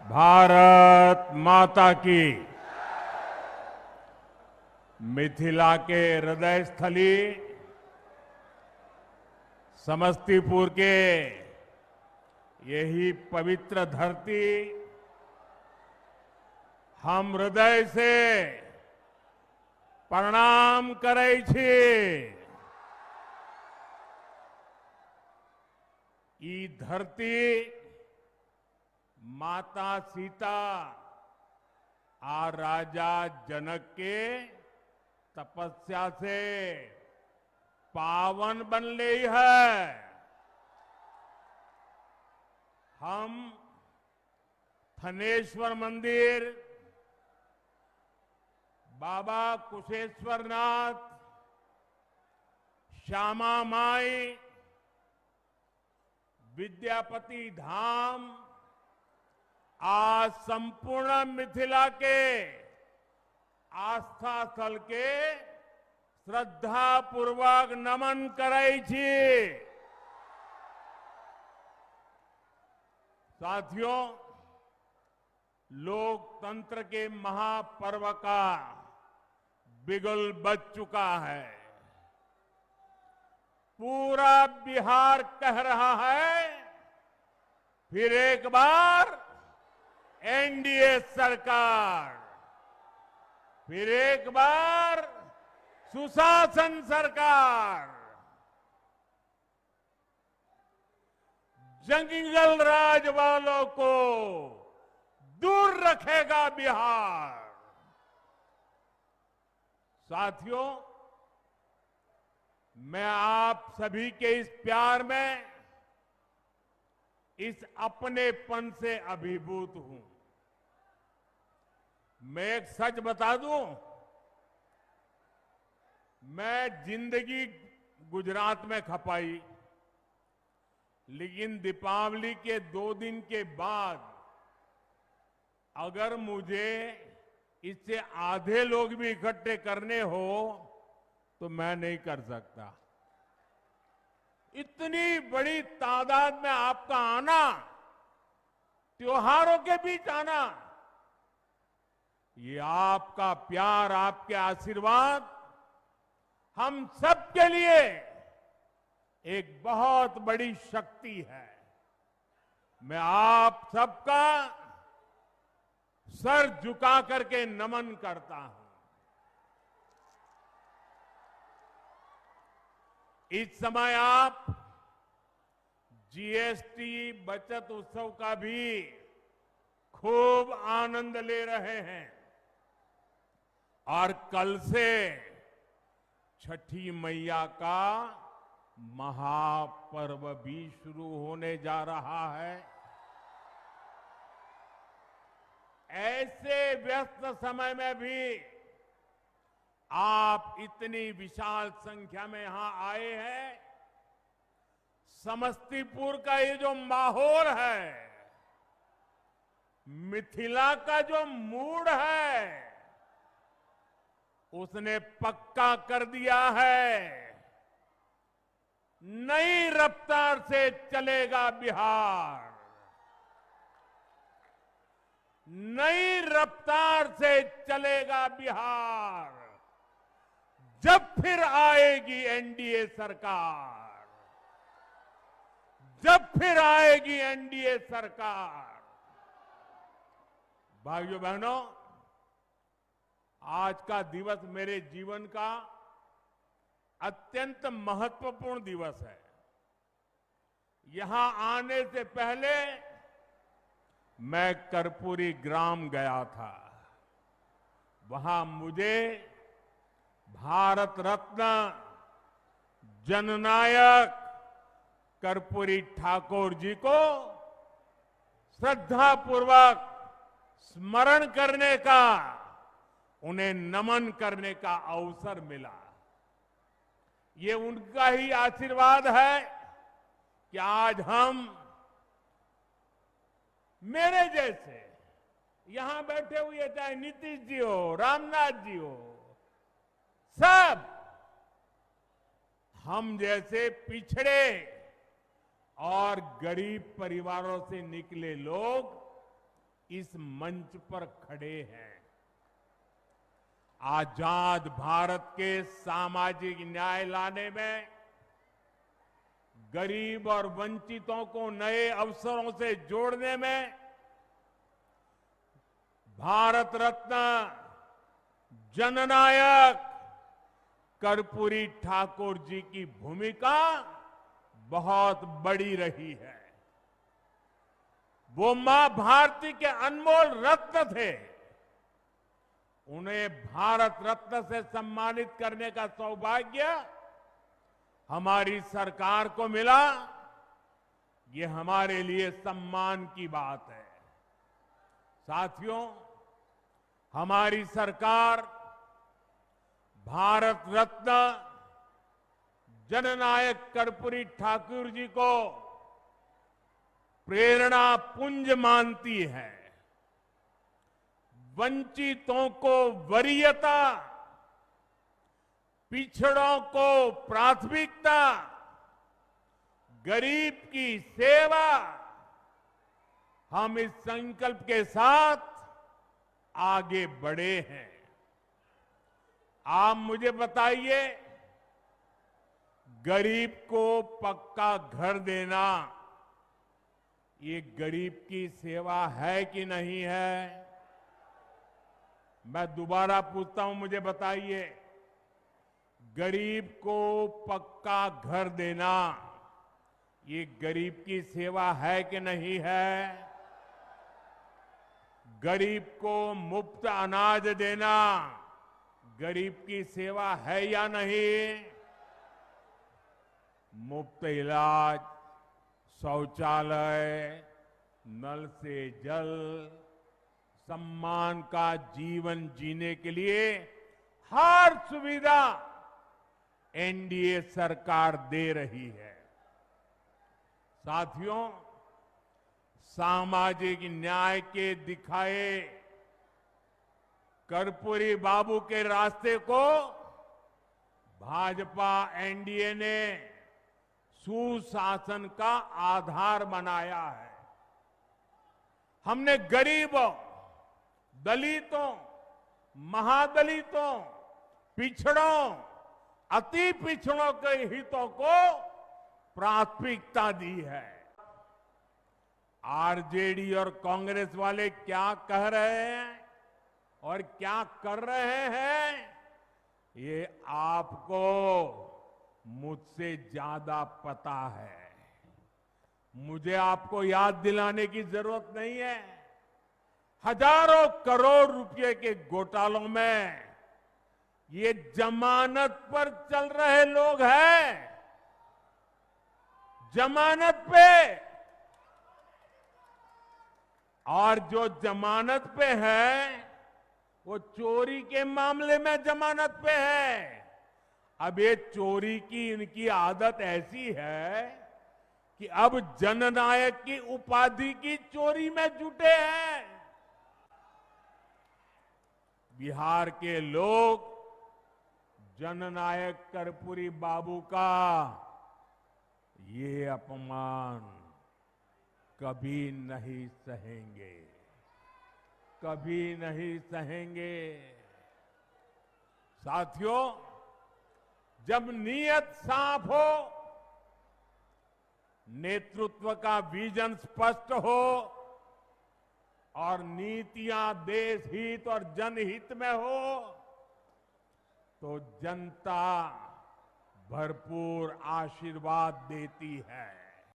भारत माता की। मिथिला के हृदय स्थली समस्तीपुर के यही पवित्र धरती हम हृदय से प्रणाम करै छी। ई धरती माता सीता आ राजा जनक के तपस्या से पावन बन ली है। हम थनेश्वर मंदिर, बाबा कुशेश्वरनाथ, श्यामा माई, विद्यापति धाम आज संपूर्ण मिथिला के आस्था स्थल के श्रद्धा पूर्वक नमन करै छी। साथियों, लोकतंत्र के महापर्व का बिगुल बज चुका है। पूरा बिहार कह रहा है, फिर एक बार एनडीए सरकार, फिर एक बार सुशासन सरकार। जंगल राज वालों को दूर रखेगा बिहार। साथियों, मैं आप सभी के इस प्यार में, इस अपनेपन से अभिभूत हूं। मैं एक सच बता दूं, मैं जिंदगी गुजरात में खपाई, लेकिन दीपावली के 2 दिन के बाद अगर मुझे इससे आधे लोग भी इकट्ठे करने हो तो मैं नहीं कर सकता। इतनी बड़ी तादाद में आपका आना, त्योहारों के बीच आना, ये आपका प्यार, आपके आशीर्वाद हम सबके लिए एक बहुत बड़ी शक्ति है। मैं आप सबका सर झुका करके नमन करता हूं। इस समय आप जीएसटी बचत उत्सव का भी खूब आनंद ले रहे हैं और कल से छठी मैया का महापर्व भी शुरू होने जा रहा है। ऐसे व्यस्त समय में भी आप इतनी विशाल संख्या में यहां आए हैं। समस्तीपुर का ये जो माहौल है, मिथिला का जो मूड है, उसने पक्का कर दिया है, नई रफ्तार से चलेगा बिहार, नई रफ्तार से चलेगा बिहार। जब फिर आएगी एनडीए सरकार, जब फिर आएगी एनडीए सरकार। भाइयों बहनों, आज का दिवस मेरे जीवन का अत्यंत महत्वपूर्ण दिवस है। यहां आने से पहले मैं कर्पूरी ग्राम गया था। वहां मुझे भारत रत्न जननायक कर्पूरी ठाकुर जी को श्रद्धापूर्वक स्मरण करने का, उन्हें नमन करने का अवसर मिला। ये उनका ही आशीर्वाद है कि आज हम, मेरे जैसे यहां बैठे हुए, चाहे नीतीश जी हो, रामनाथ जी हो, सब हम जैसे पिछड़े और गरीब परिवारों से निकले लोग इस मंच पर खड़े हैं। आजाद भारत के सामाजिक न्याय लाने में, गरीब और वंचितों को नए अवसरों से जोड़ने में भारत रत्न जननायक कर्पूरी ठाकुर जी की भूमिका बहुत बड़ी रही है। वो मां भारती के अनमोल रत्न थे। उन्हें भारत रत्न से सम्मानित करने का सौभाग्य हमारी सरकार को मिला। ये हमारे लिए सम्मान की बात है। साथियों, हमारी सरकार भारत रत्न जननायक कर्पूरी ठाकुर जी को प्रेरणा पुंज मानती है। वंचितों को वरीयता, पिछड़ों को प्राथमिकता, गरीब की सेवा, हम इस संकल्प के साथ आगे बढ़े हैं। आप मुझे बताइए, गरीब को पक्का घर देना ये गरीब की सेवा है कि नहीं है? मैं दोबारा पूछता हूं, मुझे बताइए, गरीब को पक्का घर देना ये गरीब की सेवा है कि नहीं है? गरीब को मुफ्त अनाज देना गरीब की सेवा है या नहीं? मुफ्त इलाज, शौचालय, नल से जल, सम्मान का जीवन जीने के लिए हर सुविधा एनडीए सरकार दे रही है। साथियों, सामाजिक न्याय के दिखाए कर्पूरी बाबू के रास्ते को भाजपा एनडीए ने सुशासन का आधार बनाया है। हमने गरीबों, दलितों, महादलितों, पिछड़ों, अति पिछड़ों के हितों को प्राथमिकता दी है। आरजेडी और कांग्रेस वाले क्या कह रहे हैं और क्या कर रहे हैं, ये आपको मुझसे ज्यादा पता है। मुझे आपको याद दिलाने की जरूरत नहीं है। हजारों करोड़ रुपए के घोटालों में ये जमानत पर चल रहे लोग हैं। जमानत पे, और जो जमानत पे है वो चोरी के मामले में जमानत पे है। अब ये चोरी की इनकी आदत ऐसी है कि अब जननायक की उपाधि की चोरी में जुटे हैं। बिहार के लोग जननायक कर्पूरी बाबू का ये अपमान कभी नहीं सहेंगे, कभी नहीं सहेंगे। साथियों, जब नीयत साफ हो, नेतृत्व का विजन स्पष्ट हो और नीतियां देश हित और जनहित में हो, तो जनता भरपूर आशीर्वाद देती है।